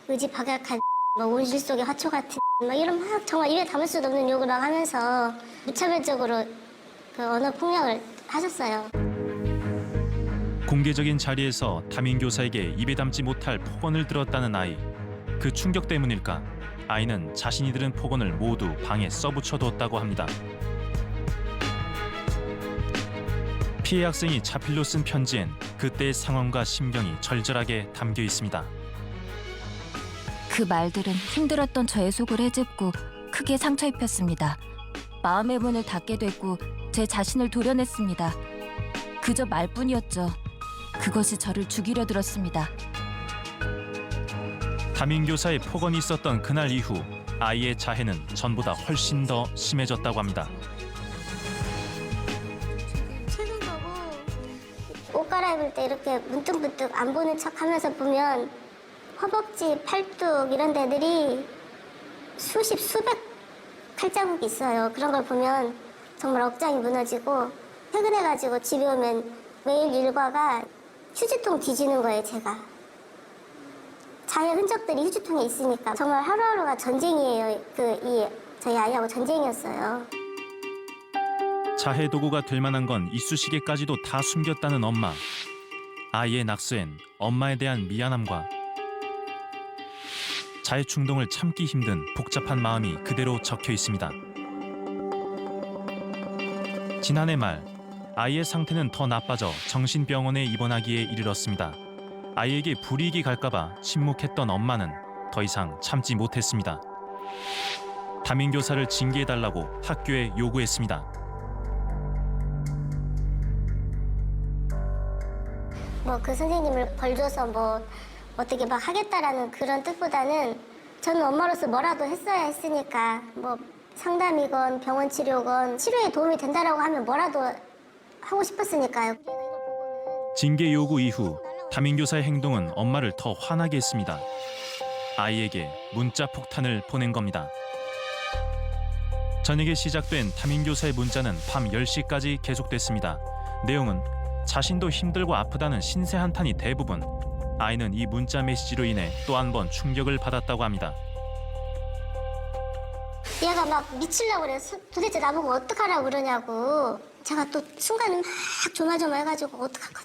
의지박약한 온실 속의 화초 같은 막 이런 막 정말 입에 담을 수도 없는 욕을 막 하면서 무차별적으로 그 언어 폭력을 하셨어요. 공개적인 자리에서 담임 교사에게 입에 담지 못할 폭언을 들었다는 아이. 그 충격 때문일까? 아이는 자신이 들은 폭언을 모두 방에 써붙여뒀다고 합니다. 피해 학생이 자필로 쓴 편지엔 그때의 상황과 심경이 절절하게 담겨 있습니다. 그 말들은 힘들었던 저의 속을 헤집고 크게 상처 입혔습니다. 마음의 문을 닫게 됐고 제 자신을 도려냈습니다. 그저 말뿐이었죠. 그것이 저를 죽이려 들었습니다. 담임교사의 폭언이 있었던 그날 이후 아이의 자해는 전보다 훨씬 더 심해졌다고 합니다. 옷 갈아입을 때 이렇게 문득문득 안 보는 척하면서 보면 허벅지, 팔뚝 이런 데들이 수백 칼자국이 있어요. 그런 걸 보면 정말 억장이 무너지고 퇴근해가지고 집에 오면 매일 일과가 휴지통 뒤지는 거예요, 제가. 자해 흔적들이 휴지통에 있으니까 정말 하루하루가 전쟁이에요. 저희 아이하고 전쟁이었어요. 자해 도구가 될 만한 건 이쑤시개까지도 다 숨겼다는 엄마. 아이의 낙서엔 엄마에 대한 미안함과 자해 충동을 참기 힘든 복잡한 마음이 그대로 적혀 있습니다. 지난해 말 아이의 상태는 더 나빠져 정신병원에 입원하기에 이르렀습니다. 아이에게 불이익이 갈까봐 침묵했던 엄마는 더 이상 참지 못했습니다. 담임교사를 징계해달라고 학교에 요구했습니다. 그 선생님을 벌줘서 어떻게 막 하겠다라는 그런 뜻보다는 저는 엄마로서 뭐라도 했어야 했으니까 상담이건 병원 치료건 치료에 도움이 된다라고 하면 뭐라도 하고 싶었으니까요. 징계 요구 이후 담임교사의 행동은 엄마를 더 화나게 했습니다. 아이에게 문자 폭탄을 보낸 겁니다. 저녁에 시작된 담임교사의 문자는 밤 10시까지 계속됐습니다. 내용은 자신도 힘들고 아프다는 신세 한탄이 대부분. 아이는 이 문자 메시지로 인해 또 한 번 충격을 받았다고 합니다. 얘가 막 미치려고 그래요. 도대체 나보고 어떡하라고 그러냐고. 제가 또 순간에 막 조마조마해가지고 어떡할까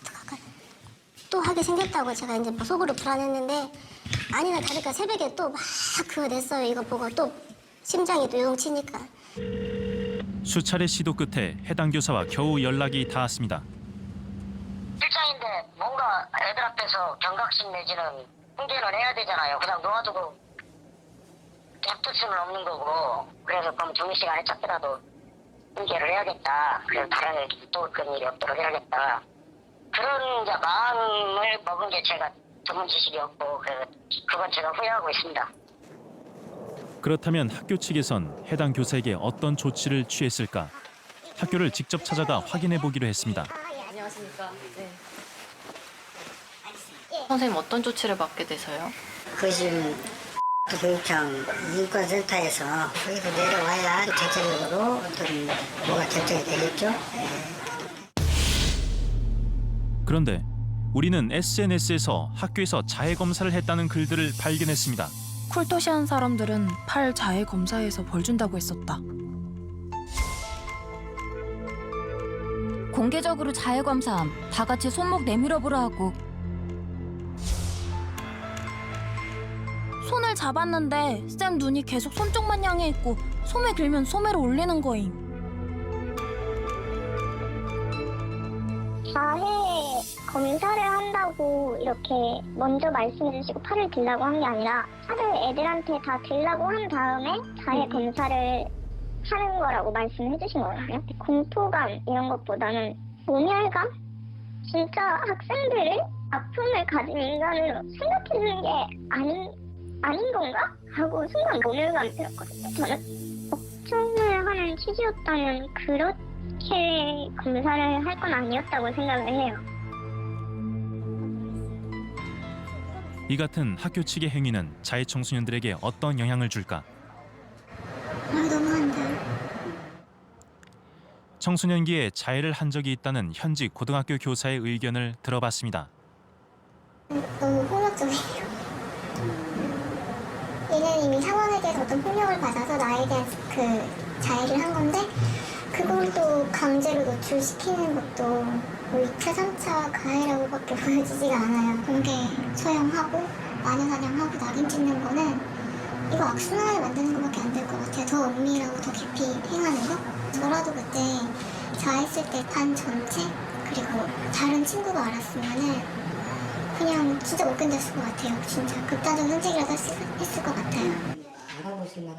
또 하게 생겼다고 제가 이제 속으로 불안했는데 아니나 다를까 새벽에 또 막 그거 냈어요. 이거 보고 또 심장이 또 요동치니까. 수차례 시도 끝에 해당 교사와 겨우 연락이 닿았습니다. 실장인데 뭔가 애들 앞에서 경각심 내지는 훈계는 해야 되잖아요. 그냥 놓아두고 냅둘 수는 없는 거고. 그래서 그럼 정시간에 찾더라도 훈계를 해야겠다. 그래서 다른 또 그런 일이 없도록 해야겠다. 그런 이제 마음을 먹은 게 제가 전문 지식이었고 그래서 그건 제가 후회하고 있습니다. 그렇다면 학교 측에선 해당 교사에게 어떤 조치를 취했을까? 학교를 직접 찾아가 확인해 보기로 했습니다. 안녕하십니까. 네. 선생님 어떤 조치를 받게 돼서요? 그것이 교육청 인권센터에서 거기서 내려와야 전체적으로 어떤 뭐가 결정이 되겠죠. 그런데 우리는 SNS에서 학교에서 자해 검사를 했다는 글들을 발견했습니다. 쿨토시한 사람들은 팔 자해 검사에서 벌 준다고 했었다. 공개적으로 자해 검사함, 다 같이 손목 내밀어 보라 하고. 손을 잡았는데 쌤 눈이 계속 손 쪽만 향해 있고 소매 길면 소매로 올리는 거임. 자해 검사를 한다고 이렇게 먼저 말씀해 주시고 팔을 들라고 한 게 아니라 팔을 애들한테 다 들라고 한 다음에 자해 검사를 하는 거라고 말씀해 주신 거거든요. 공포감 이런 것보다는 모멸감? 진짜 학생들을 아픔을 가진 인간으로 생각해 주는 게 아닌 건가? 하고 순간 모멸감이 들었거든요. 저는 걱정을 하는 취지였다면 그렇게 검사를 할 건 아니었다고 생각을 해요. 이 같은 학교 측의 행위는 자해 청소년들에게 어떤 영향을 줄까? 너무한다. 청소년기에 자해를 한 적이 있다는 현직 고등학교 교사의 의견을 들어봤습니다. 너무 폭력적이에요. 얘는 이미 상황에 대해서 어떤 폭력을 받아서 나에 대한 그 자해를 한 건데 그걸 또 강제로 노출시키는 것도 뭐 2차, 3차 가해라고밖에 보여지지가 않아요. 공개 처형하고 마녀사냥하고 낙인 찍는 거는 이거 악순환을 만드는 것밖에 안 될 것 같아요. 더 은밀하고 더 깊이 행하는 거? 저라도 그때 자했을 때 반 전체 그리고 다른 친구가 알았으면은 그냥 진짜 못 견뎠을 것 같아요. 진짜 극단적 선택이라도 했을 것 같아요.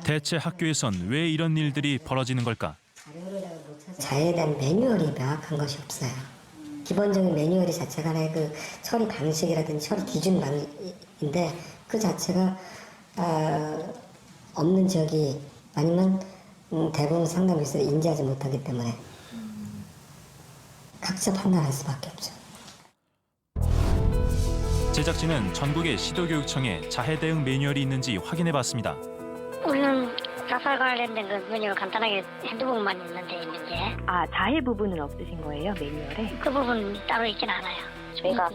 대체 학교에선 왜 이런 일들이 벌어지는 걸까? 자해에 대한 매뉴얼이 명확한 것이 없어요. 기본적인 매뉴얼이 자체가 하나의 그 처리 방식이라든지 처리 기준인데 그 자체가 없는 지역이 아니면 대부분 상담교사들이 인지하지 못하기 때문에 각자 판단할 수밖에 없죠. 제작진은 전국의 시도교육청에 자해 대응 매뉴얼이 있는지 확인해봤습니다. 우리는 자살 관련된 그 매뉴얼 간단하게 한두 부분만 있는데 자해 부분은 없으신 거예요, 매뉴얼에? 그 부분 따로 있진 않아요. 저희가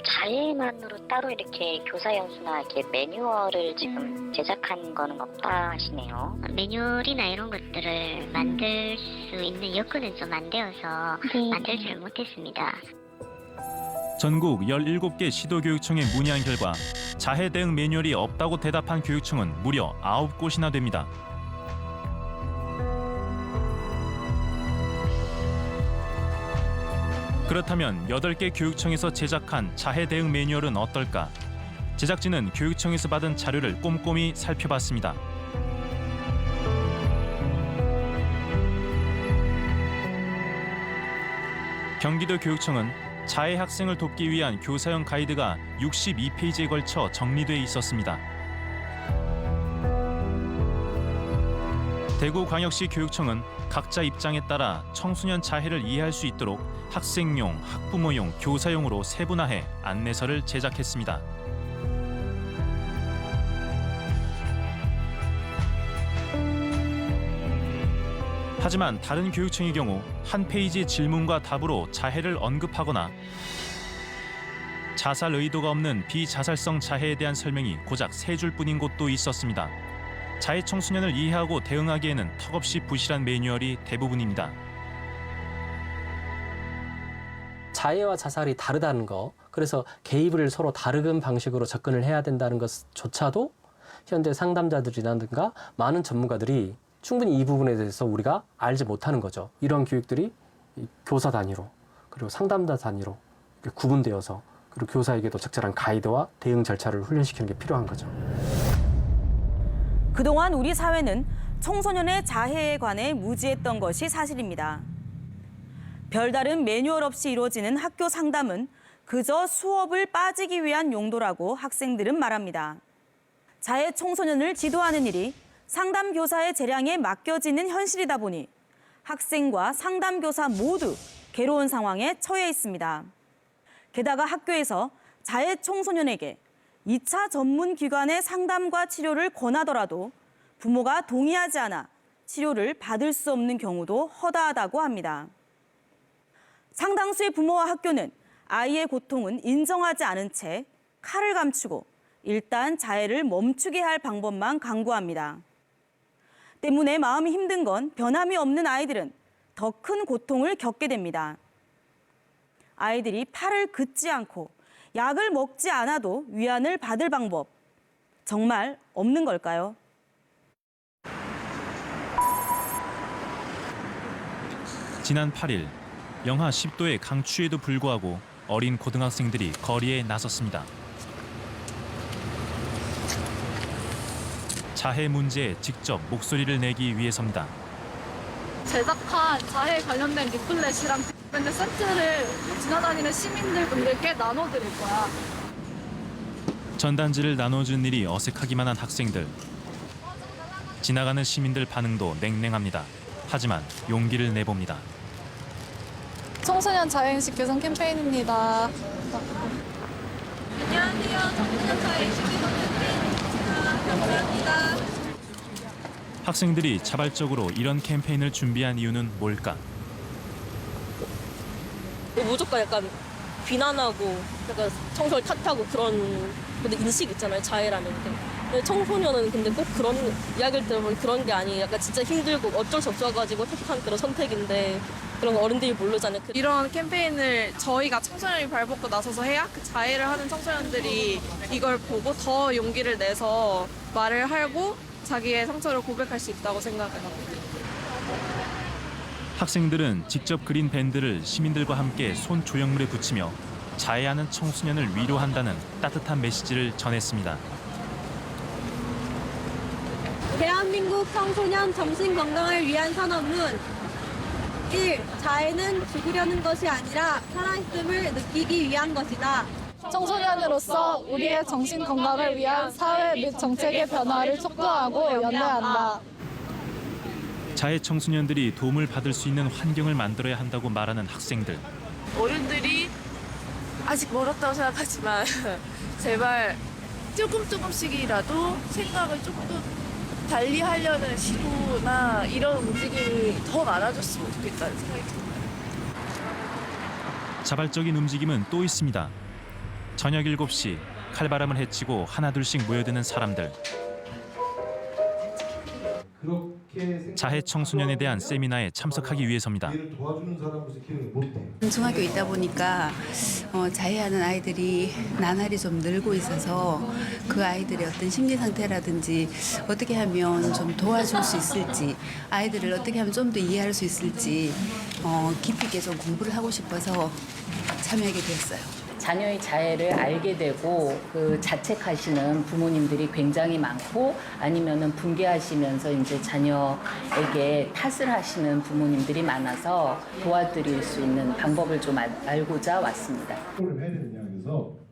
자해만으로 따로 이렇게 교사 연수나 이렇게 매뉴얼을 지금 제작한 거는 없다 하시네요. 매뉴얼이나 이런 것들을 만들 수 있는 여건은 좀 안 되어서 만들지를 못했습니다. 전국 17개 시도교육청에 문의한 결과 자해 대응 매뉴얼이 없다고 대답한 교육청은 무려 9곳이나 됩니다. 그렇다면 8개 교육청에서 제작한 자해 대응 매뉴얼은 어떨까? 제작진은 교육청에서 받은 자료를 꼼꼼히 살펴봤습니다. 경기도 교육청은 자해 학생을 돕기 위한 교사용 가이드가 62페이지에 걸쳐 정리돼 있었습니다. 대구광역시 교육청은 각자 입장에 따라 청소년 자해를 이해할 수 있도록 학생용, 학부모용, 교사용으로 세분화해 안내서를 제작했습니다. 하지만 다른 교육청의 경우 한 페이지 질문과 답으로 자해를 언급하거나 자살 의도가 없는 비자살성 자해에 대한 설명이 고작 3줄뿐인 곳도 있었습니다. 자해 청소년을 이해하고 대응하기에는 턱없이 부실한 매뉴얼이 대부분입니다. 자해와 자살이 다르다는 거, 그래서 개입을 서로 다른 방식으로 접근을 해야 된다는 것조차도 현재 상담자들이라든가 많은 전문가들이 충분히 이 부분에 대해서 우리가 알지 못하는 거죠. 이런 교육들이 교사 단위로 그리고 상담자 단위로 구분되어서 그리고 교사에게도 적절한 가이드와 대응 절차를 훈련시키는 게 필요한 거죠. 그동안 우리 사회는 청소년의 자해에 관해 무지했던 것이 사실입니다. 별다른 매뉴얼 없이 이루어지는 학교 상담은 그저 수업을 빠지기 위한 용도라고 학생들은 말합니다. 자해 청소년을 지도하는 일이 상담교사의 재량에 맡겨지는 현실이다 보니 학생과 상담교사 모두 괴로운 상황에 처해 있습니다. 게다가 학교에서 자해 청소년에게 2차 전문 기관의 상담과 치료를 권하더라도 부모가 동의하지 않아 치료를 받을 수 없는 경우도 허다하다고 합니다. 상당수의 부모와 학교는 아이의 고통은 인정하지 않은 채 칼을 감추고 일단 자해를 멈추게 할 방법만 강구합니다. 때문에 마음이 힘든 건 변함이 없는 아이들은 더 큰 고통을 겪게 됩니다. 아이들이 팔을 긋지 않고 약을 먹지 않아도 위안을 받을 방법, 정말 없는 걸까요? 지난 8일 영하 10도의 강추위에도 불구하고 어린 고등학생들이 거리에 나섰습니다. 자해 문제에 직접 목소리를 내기 위해서입니다. 제작한 자해 관련된 리플렛이랑 세트를 지나다니는 시민들 분들께 나눠드릴 거야. 전단지를 나눠준 일이 어색하기만 한 학생들. 지나가는 시민들 반응도 냉랭합니다. 하지만 용기를 내봅니다. 청소년 자해인식 개선 캠페인입니다. 안녕하세요. 청소년 자해인식 개선 캠페인입니다. 감사합니다. 학생들이 자발적으로 이런 캠페인을 준비한 이유는 뭘까? 무조건 약간 비난하고 약간 청소를 탓하고 그런 인식 있잖아요. 자해라는 게. 근데 청소년은 근데 꼭 그런 이야기를 들어보면 그런 게 아니에요. 약간 진짜 힘들고 어쩔 수 없어가지고 택한 그런 선택인데 그런 거 어른들이 모르잖아요. 이런 캠페인을 저희가 청소년이 발벗고 나서서 해야 그 자해를 하는 청소년들이 이걸 보고 더 용기를 내서 말을 하고 자기의 상처를 고백할 수 있다고 생각해요. 학생들은 직접 그린 밴드를 시민들과 함께 손 조형물에 붙이며 자해하는 청소년을 위로한다는 따뜻한 메시지를 전했습니다. 대한민국 청소년 정신건강을 위한 산업은 1. 자해는 죽으려는 것이 아니라 살아있음을 느끼기 위한 것이다. 청소년으로서 우리의 정신 건강을 위한 사회 및 정책의 변화를 촉구하고 연대한다. 자해 청소년들이 도움을 받을 수 있는 환경을 만들어야 한다고 말하는 학생들. 어른들이 아직 멀었다고 생각하지만 제발 조금씩이라도 생각을 조금 달리 하려는 시도나 이런 움직임이 더 많아졌으면 좋겠다는 생각이 듭니다. 자발적인 움직임은 또 있습니다. 저녁 7시 칼바람을 헤치고 하나둘씩 모여드는 사람들. 자해 청소년에 대한 세미나에 참석하기 위해서입니다. 중학교에 있다 보니까 자해하는 아이들이 나날이 좀 늘고 있어서 그 아이들의 어떤 심리 상태라든지 어떻게 하면 좀 도와줄 수 있을지, 아이들을 어떻게 하면 좀 더 이해할 수 있을지 깊이 있게 좀 공부를 하고 싶어서 참여하게 되었어요. 자녀의 자해를 알게 되고 그 자책하시는 부모님들이 굉장히 많고 아니면은 분개하시면서 이제 자녀에게 탓을 하시는 부모님들이 많아서 도와드릴 수 있는 방법을 좀 알고자 왔습니다.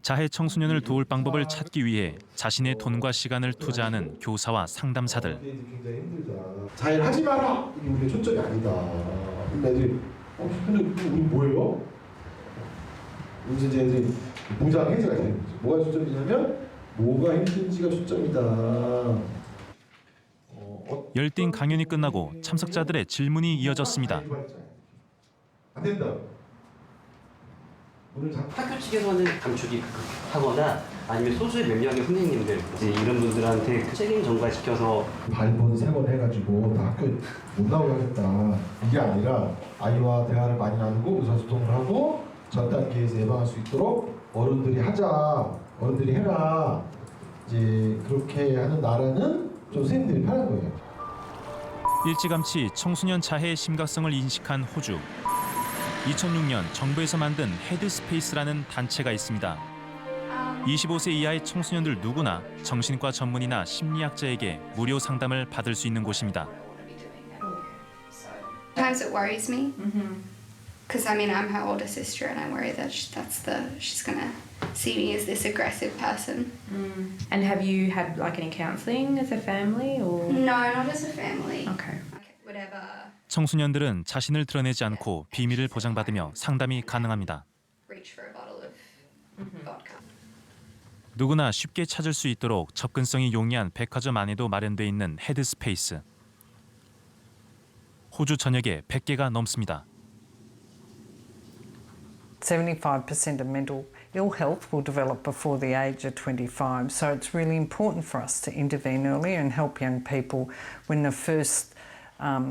자해 청소년을 도울 방법을 찾기 위해 자신의 돈과 시간을 투자하는 교사와 상담사들. 자해를 하지 마라! 이게 우리의 초점이 아니다. 근데 애들이 근데 우리 뭐예요? 그래서 이제 애들이 무장 해제가 되는 거죠. 뭐가 초점이냐면 뭐가 힘든지가 초점이다. 열띤 강연이 끝나고 참석자들의 질문이 이어졌습니다. 안 된다. 학교 측에서는 감축이 하거나 아니면 소수의 몇 명의 선생님들 이제 이런 분들한테 그 책임 전가시켜서 발본 3번 해가지고 다 학교 못 나오게 하겠다. 이게 아니라 아이와 대화를 많이 나누고 의사소통을 하고 전 단계에서 예방할 수 있도록 어른들이 하자, 어른들이 해라. 이제 그렇게 하는 나라는 좀 선생님들이 편한 거예요. 일찌감치 청소년 자해의 심각성을 인식한 호주. 2006년 정부에서 만든 헤드스페이스라는 단체가 있습니다. 25세 이하의 청소년들 누구나 정신과 전문의나 심리학자에게 무료 상담을 받을 수 있는 곳입니다. Sometimes it worries me, because I mean I'm her older sister, and I worry that she's gonna see me as this aggressive person. And have you had like any counselling as a family, or? No, not as a family. Okay. Whatever. 청소년들은 자신을 드러내지 않고 비밀을 보장받으며 상담이 가능합니다. Reach for a bottle of vodka. 누구나 쉽게 찾을 수 있도록 접근성이 용이한 백화점 안에도 마련돼 있는 헤드스페이스. 호주 전역에 100개가 넘습니다. 75% of mental ill health will develop before the age of 25, so it's really important for us to intervene earlier and help young people when the first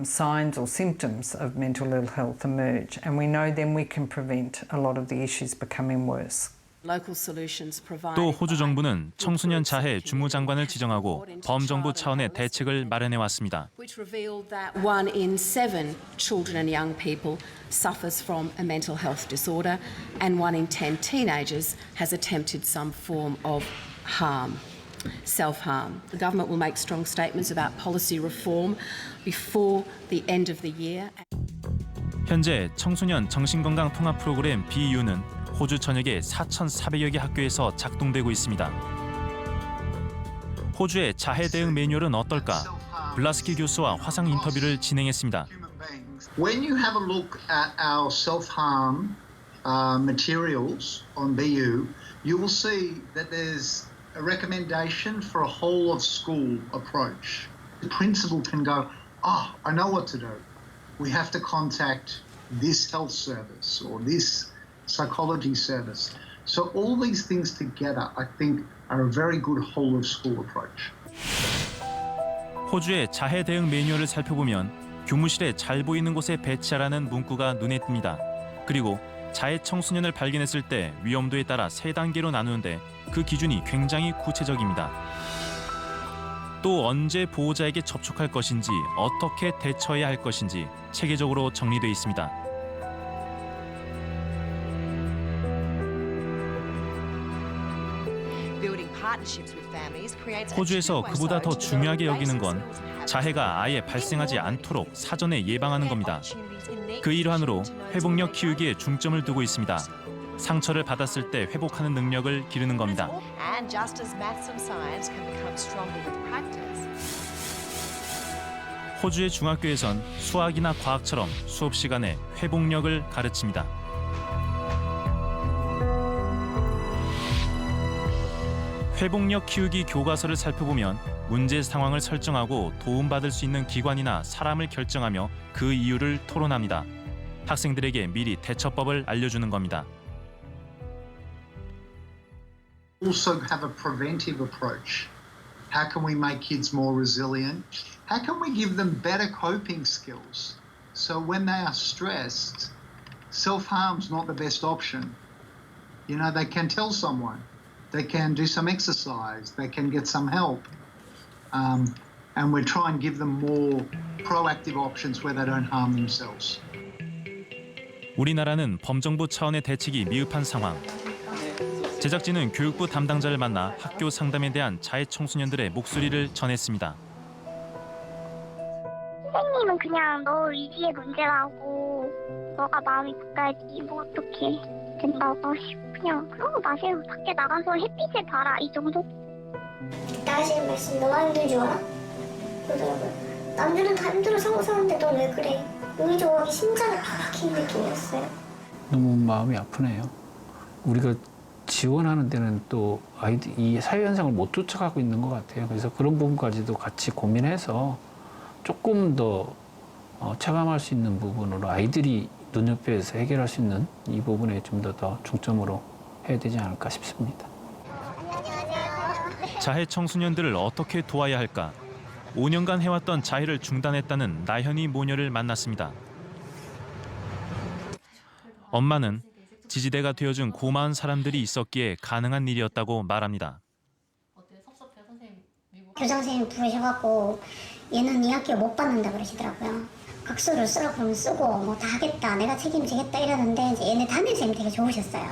signs or symptoms of mental ill health emerge, and we know then we can prevent a lot of the issues becoming worse. 또 호주 정부는 청소년 자해 주무장관을 지정하고 범정부 차원의 대책을 마련해 왔습니다. Which revealed that 1 in 7 children and young people suffers from a mental health disorder, and 1 in 10 teenagers has attempted some form of harm, self-harm. The government will make strong statements about policy reform before the end of the year. 현재 청소년 정신건강 통합 프로그램 BU는 호주 전역의 4,400여 개 학교에서 작동되고 있습니다. 호주의 자해 대응 매뉴얼은 어떨까? 블라스키 교수와 화상 인터뷰를 진행했습니다. When you have a look at our self-harm materials on BU, you will see that there's a recommendation for a whole of school approach. The principal can go, I know what to do. We have to contact this health service or this psychology service. So all these things together, I think, are a very good whole of school approach. 호주의 자해 대응 매뉴얼을 살펴보면 교무실에 잘 보이는 곳에 배치하라는 문구가 눈에 띕니다. 그리고 자해 청소년을 발견했을 때 위험도에 따라 3단계로 나누는데 그 기준이 굉장히 구체적입니다. 또 언제 보호자에게 접촉할 것인지, 어떻게 대처해야 할 것인지 체계적으로 정리되어 있습니다. 호주에서 그보다 더 중요하게 여기는 건 자해가 아예 발생하지 않도록 사전에 예방하는 겁니다. 그 일환으로 회복력 키우기에 중점을 두고 있습니다. 상처를 받았을 때 회복하는 능력을 기르는 겁니다. 호주의 중학교에선 수학이나 과학처럼 수업 시간에 회복력을 가르칩니다. 회복력 키우기 교과서를 살펴보면 문제 상황을 설정하고 도움받을 수 있는 기관이나 사람을 결정하며 그 이유를 토론합니다. 학생들에게 미리 대처법을 알려주는 겁니다. Also have a preventive approach. How can we make kids more resilient? How can we give them better coping skills? So when they are stressed, self-harm's not the best option. You know, they can tell someone. They can do some exercise. They can get some help. And we try and give them more proactive options where they don't harm themselves. 우리나라는 범정부 차원의 대책이 미흡한 상황. 제작진은 교육부 담당자를 만나 학교 상담에 대한 자해 청소년들의 목소리를 전했습니다. 선생님은 그냥 너 의지의 문제라고, 너가 마음이 바꿔야지 뭐 어떻게 된다고, 그냥 그런 거 마세요. 밖에 나가서 햇빛을 봐라, 이 정도? 이따 하시는 말씀 너가 힘들지 않아? 그러더라고요. 남들은 다 힘들어 살고 사는데 넌 왜 그래? 여기 저기 심장이 팍 박히는 느낌이었어요. 너무 마음이 아프네요. 우리가 지원하는 데는 또 아이들 이 사회 현상을 못 쫓아가고 있는 것 같아요. 그래서 그런 부분까지도 같이 고민해서 조금 더 체감할 수 있는 부분으로 아이들이 눈높이에서 해결할 수 있는 이 부분에 좀 더 중점으로 해야 되지 않을까 싶습니다. 자해 청소년들을 어떻게 도와야 할까? 5년간 해왔던 자해를 중단했다는 나현이 모녀를 만났습니다. 엄마는 지지대가 되어준 고마운 사람들이 있었기에 가능한 일이었다고 말합니다. 교장 선생님 부르셔갖고 얘는 이 학교 못 받는다 그러시더라고요. 각서를 쓰라고 그러면 쓰고 뭐 다 하겠다, 내가 책임지겠다 이러는데 이제 얘네 담임선생님 되게 좋으셨어요.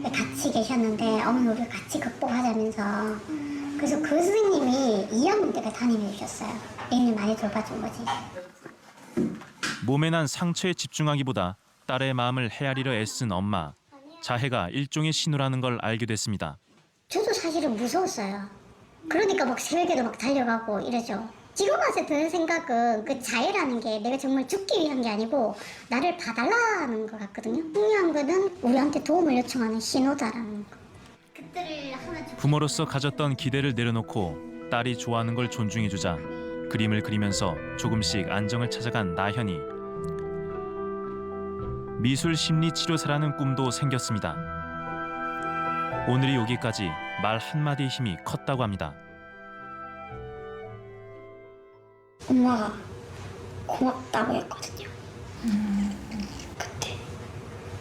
같이 계셨는데 어머니 우리 같이 극복하자면서, 그래서 그 선생님이 2학년 때까지 담임해 주셨어요. 얘는 많이 돌봐준 거지. 몸에 난 상처에 집중하기보다 딸의 마음을 헤아리려 애쓴 엄마. 자해가 일종의 신호라는 걸 알게 됐습니다. 저도 사실은 무서웠어요. 그러니까 막 새벽에도 막 달려가고 이러죠. 지금 와서 드는 생각은 그 자해라는 게 내가 정말 죽기 위한 게 아니고 나를 봐달라는 것 같거든요. 중요한 거는 우리한테 도움을 요청하는 신호다라는 거. 부모로서 가졌던 기대를 내려놓고 딸이 좋아하는 걸 존중해주자 그림을 그리면서 조금씩 안정을 찾아간 나현이. 미술 심리 치료사라는 꿈도 생겼습니다. 오늘이 오기까지 말 한마디의 힘이 컸다고 합니다. 엄마가 고맙다고 했거든요. 그때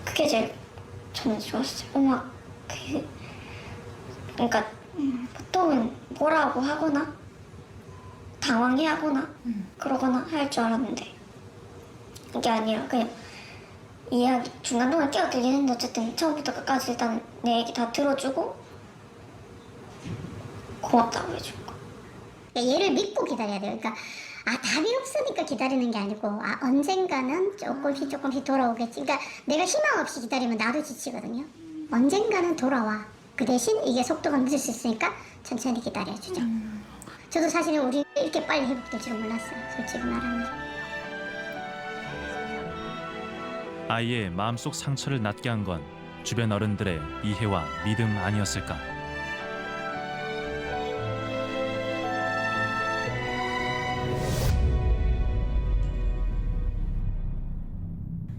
그게 제일 저는 좋았어요. 엄마 그러니까 보통은 뭐라고 하거나 당황해하거나 그러거나 할 줄 알았는데 그게 아니라 그냥 이야기 중간중간 끼어들리는데 어쨌든 처음부터 끝까지 일단 내 얘기 다 들어주고 고맙다고 해준 거. 얘를 믿고 기다려야 돼요. 그러니까 답이 없으니까 기다리는 게 아니고 언젠가는 조금씩 돌아오겠지. 그러니까 내가 희망 없이 기다리면 나도 지치거든요. 언젠가는 돌아와. 그 대신 이게 속도가 늦을 수 있으니까 천천히 기다려주죠. 저도 사실은 우리 이렇게 빨리 회복될 줄은 몰랐어요. 솔직히 말하면. 아이의 마음속 상처를 낫게 한 건 주변 어른들의 이해와 믿음 아니었을까.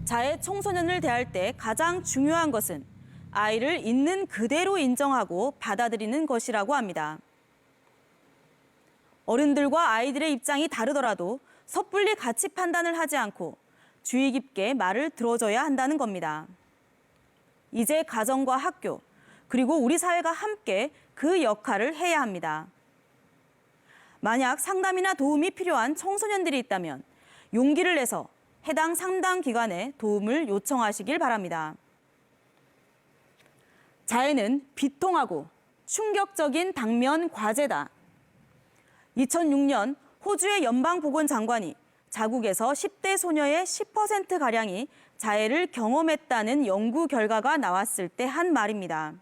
자해 청소년을 대할 때 가장 중요한 것은 아이를 있는 그대로 인정하고 받아들이는 것이라고 합니다. 어른들과 아이들의 입장이 다르더라도 섣불리 가치 판단을 하지 않고 주의 깊게 말을 들어줘야 한다는 겁니다. 이제 가정과 학교, 그리고 우리 사회가 함께 그 역할을 해야 합니다. 만약 상담이나 도움이 필요한 청소년들이 있다면 용기를 내서 해당 상담 기관에 도움을 요청하시길 바랍니다. 자해는 비통하고 충격적인 당면 과제다. 2006년 호주의 연방보건장관이 자국에서 10대 소녀의 10%가량이 자해를 경험했다는 연구 결과가 나왔을 때 한 말입니다.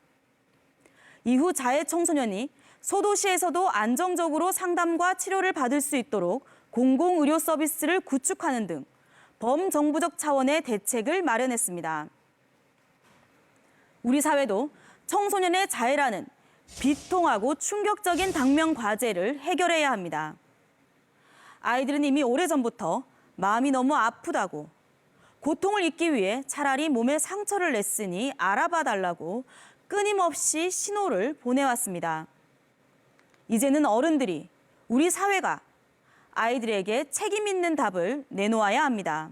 이후 자해 청소년이 소도시에서도 안정적으로 상담과 치료를 받을 수 있도록 공공의료 서비스를 구축하는 등 범정부적 차원의 대책을 마련했습니다. 우리 사회도 청소년의 자해라는 비통하고 충격적인 당면 과제를 해결해야 합니다. 아이들은 이미 오래전부터 마음이 너무 아프다고, 고통을 잊기 위해 차라리 몸에 상처를 냈으니 알아봐 달라고 끊임없이 신호를 보내왔습니다. 이제는 어른들이, 우리 사회가 아이들에게 책임 있는 답을 내놓아야 합니다.